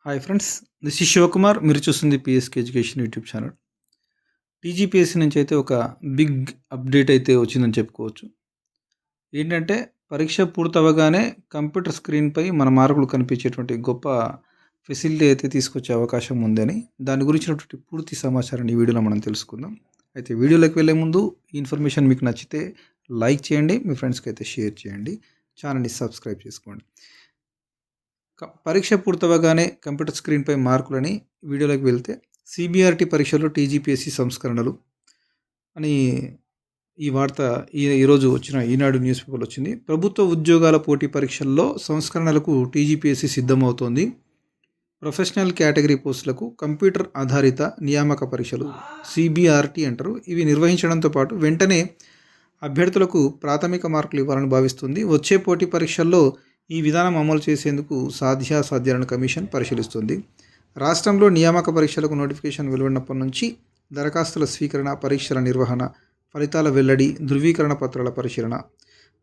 Hi friends, this is Shivakumar. మీరు చూస్తుంది PSK education YouTube channel. TGPSC నుంచి అయితే ఒక బిగ్ అప్డేట్ అయితే వచ్చిందని చెప్పుకోవచ్చు. ఏంటంటే పరీక్ష పూర్తవగానే కంప్యూటర్ స్క్రీన్పై మన మార్కులు కనిపించేటువంటి గొప్ప ఫెసిలిటీ అయితే తీసుకొచ్చే అవకాశం ఉందని, దాని గురించినటువంటి పూర్తి సమాచారాన్ని ఈ వీడియోలో మనం తెలుసుకుందాం. అయితే వీడియోలోకి వెళ్ళే ముందు ఈ ఇన్ఫర్మేషన్ మీకు నచ్చితే లైక్ చేయండి, మీ ఫ్రెండ్స్కి అయితే షేర్ చేయండి, ఛానల్ని సబ్స్క్రైబ్ చేసుకోండి. పరీక్ష పూర్తవగానే కంప్యూటర్ స్క్రీన్పై మార్కులని వీడియోలోకి వెళ్తే, సిబిఆర్టీ పరీక్షలో టీజీపీఎస్సీ సంస్కరణలు అని ఈ వార్త ఈరోజు వచ్చిన ఈనాడు న్యూస్ పేపర్లో వచ్చింది. ప్రభుత్వ ఉద్యోగాల పోటీ పరీక్షల్లో సంస్కరణలకు టీజీపీఎస్సీ సిద్ధమవుతోంది. ప్రొఫెషనల్ కేటగిరీ పోస్టులకు కంప్యూటర్ ఆధారిత నియామక పరీక్షలు సిబిఆర్టీ అంటారు. ఇవి నిర్వహించడంతో పాటు వెంటనే అభ్యర్థులకు ప్రాథమిక మార్కులు ఇవ్వాలని భావిస్తుంది. వచ్చే పోటీ పరీక్షల్లో ఈ విధానం అమలు చేసేందుకు సాధ్యాసాధ్యాలను కమిషన్ పరిశీలిస్తుంది. రాష్ట్రంలో నియామక పరీక్షలకు నోటిఫికేషన్ వెలువడినప్పటి నుంచి దరఖాస్తుల స్వీకరణ, పరీక్షల నిర్వహణ, ఫలితాల వెల్లడి, ధృవీకరణ పత్రాల పరిశీలన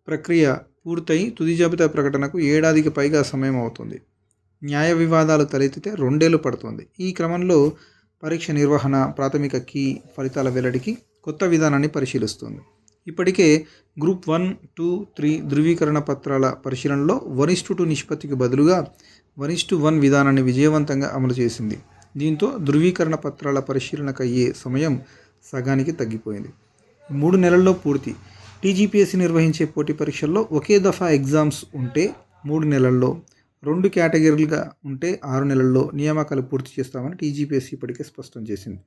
ప్రక్రియ పూర్తయి తుది జాబితా ప్రకటనకు ఏడాదికి పైగా సమయం అవుతుంది. న్యాయ వివాదాలు తలెత్తితే 2 ఏళ్లు పడుతుంది. ఈ క్రమంలో పరీక్ష నిర్వహణ, ప్రాథమిక కీ, ఫలితాల వెల్లడికి కొత్త విధానాన్ని పరిశీలిస్తుంది. ఇప్పటికే గ్రూప్ 1, 2, 3 ధృవీకరణ పత్రాల పరిశీలనలో 1:2 నిష్పత్తికి బదులుగా 1:1 విధానాన్ని విజయవంతంగా అమలు చేసింది. దీంతో ధృవీకరణ పత్రాల పరిశీలనకు అయ్యే సమయం సగానికి తగ్గిపోయింది. 3 నెలల్లో పూర్తి. టీజీపీఎస్సీ నిర్వహించే పోటీ పరీక్షల్లో ఒకే దఫా ఎగ్జామ్స్ ఉంటే 3 నెలల్లో, 2 కేటగిరీలుగా ఉంటే 6 నెలల్లో నియామకాలు పూర్తి చేస్తామని టీజీపీఎస్సీ ఇప్పటికే స్పష్టం చేసింది.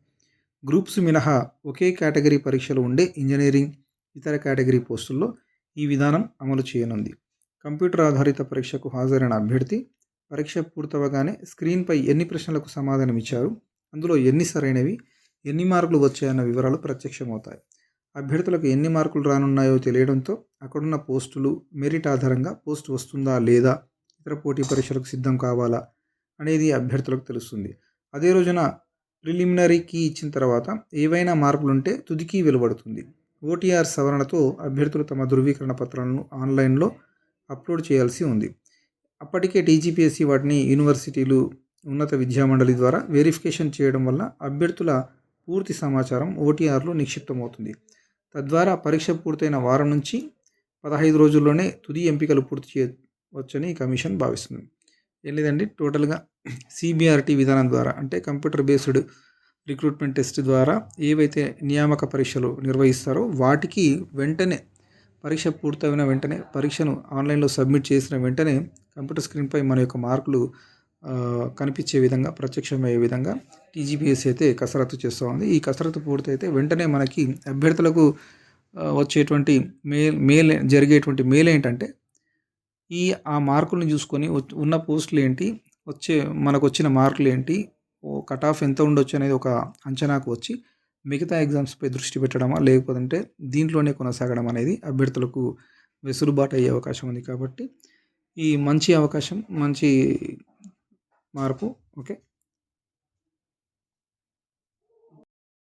గ్రూప్స్ మినహా ఒకే కేటగిరీ పరీక్షలు ఉండే ఇంజనీరింగ్, ఇతర కేటగిరీ పోస్టుల్లో ఈ విధానం అమలు చేయనుంది. కంప్యూటర్ ఆధారిత పరీక్షకు హాజరైన అభ్యర్థి పరీక్ష పూర్తవగానే స్క్రీన్పై ఎన్ని ప్రశ్నలకు సమాధానం ఇచ్చారు, అందులో ఎన్ని సరైనవి, ఎన్ని మార్కులు వచ్చాయన్న వివరాలు ప్రత్యక్షమవుతాయి. అభ్యర్థులకు ఎన్ని మార్కులు రానున్నాయో తెలియడంతో అక్కడున్న పోస్టులు, మెరిట్ ఆధారంగా పోస్టు వస్తుందా లేదా, ఇతర పోటీ పరీక్షలకు సిద్ధం కావాలా అనేది అభ్యర్థులకు తెలుస్తుంది. అదే రోజున ప్రిలిమినరీ కీ ఇచ్చిన తర్వాత ఏవైనా మార్పులుంటే తుది కీ వెలువడుతుంది. ఓటీఆర్ సవరణతో అభ్యర్థులు తమ ధృవీకరణ పత్రాలను ఆన్లైన్లో అప్లోడ్ చేయాల్సి ఉంది. అప్పటికే టీజీపీఎస్సీ వాటిని యూనివర్సిటీలు, ఉన్నత విద్యామండలి ద్వారా వెరిఫికేషన్ చేయడం వల్ల అభ్యర్థుల పూర్తి సమాచారం ఓటీఆర్లో నిక్షిప్తమవుతుంది. తద్వారా పరీక్ష పూర్తయిన వారం నుంచి 15 రోజుల్లోనే తుది ఎంపికలు పూర్తి చేయవచ్చని కమిషన్ భావిస్తుంది. ఏం లేదండి, టోటల్గా సిబిఆర్టీ విధానం ద్వారా, అంటే కంప్యూటర్ బేస్డ్ రిక్రూట్మెంట్ టెస్ట్ ద్వారా ఏవైతే నియామక పరీక్షలు నిర్వహిస్తారో వాటికి వెంటనే పరీక్ష పూర్తయిన వెంటనే, పరీక్షను ఆన్లైన్లో సబ్మిట్ చేసిన వెంటనే కంప్యూటర్ స్క్రీన్పై మన యొక్క మార్కులు కనిపించే విధంగా, ప్రత్యక్షమయ్యే విధంగా టీజీపీఎస్సీ అయితే కసరత్తు చేస్తూ ఉంది. ఈ కసరత్తు పూర్తయితే వెంటనే మనకి అభ్యర్థులకు వచ్చేటువంటి జరిగేటువంటి మేలు ఏంటంటే, ఆ మార్కులను చూసుకొని ఉన్న పోస్టులు ఏంటి, మనకు వచ్చిన మార్కులు ఏంటి, కట్ ఆఫ్ ఎంత ఉండొచ్చు అనేది ఒక అంచనాకు వచ్చి మిగతా ఎగ్జామ్స్పై దృష్టి పెట్టడమా, లేకపోతే దీంట్లోనే కొనసాగడం అనేది అభ్యర్థులకు వెసులుబాటు అయ్యే అవకాశం ఉంది. కాబట్టి ఈ మంచి అవకాశం, మంచి మార్పు. ఓకే.